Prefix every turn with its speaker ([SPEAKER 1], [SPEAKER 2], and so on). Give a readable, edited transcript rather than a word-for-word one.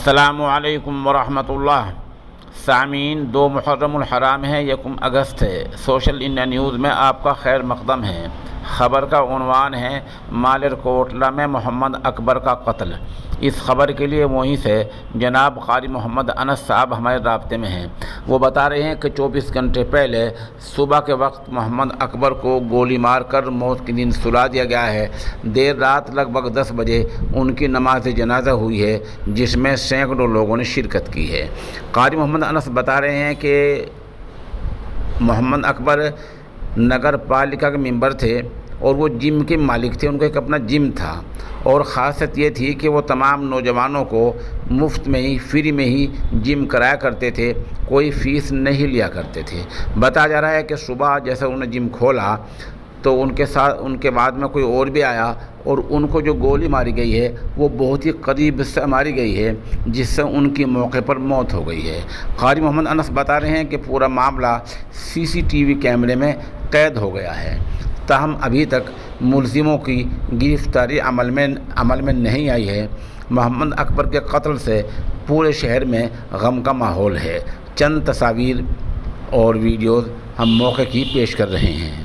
[SPEAKER 1] السلام علیکم ورحمۃ اللہ۔ سامعین، 2 محرم الحرام ہے، 1 اگست ہے۔ سوشل انڈیا نیوز میں آپ کا خیر مقدم ہے۔ خبر کا عنوان ہے مالرکوٹلا میں محمد اکبر کا قتل۔ اس خبر کے لیے وہیں سے جناب قاری محمد انس صاحب ہمارے رابطے میں ہیں۔ وہ بتا رہے ہیں کہ 24 گھنٹے پہلے صبح کے وقت محمد اکبر کو گولی مار کر موت کی نیند سلا دیا گیا ہے۔ دیر رات لگ بھگ 10 بجے ان کی نماز جنازہ ہوئی ہے، جس میں سینکڑوں لوگوں نے شرکت کی ہے۔ قاری محمد انس بتا رہے ہیں کہ محمد اکبر نگر پالیکا کے ممبر تھے اور وہ جم کے مالک تھے۔ ان کا ایک اپنا جم تھا اور خاصیت یہ تھی کہ وہ تمام نوجوانوں کو مفت میں ہی، فری میں ہی جم کرایا کرتے تھے، کوئی فیس نہیں لیا کرتے تھے۔ بتایا جا رہا ہے کہ صبح جیسے انہوں نے جم کھولا تو ان کے بعد میں کوئی اور بھی آیا اور ان کو جو گولی ماری گئی ہے وہ بہت ہی قریب سے ماری گئی ہے، جس سے ان کی موقع پر موت ہو گئی ہے۔ قاری محمد انس بتا رہے ہیں کہ پورا معاملہ CCTV کیمرے میں قید ہو گیا ہے، تاہم ابھی تک ملزموں کی گرفتاری عمل میں نہیں آئی ہے۔ محمد اکبر کے قتل سے پورے شہر میں غم کا ماحول ہے۔ چند تصاویر اور ویڈیوز ہم موقع کی پیش کر رہے ہیں۔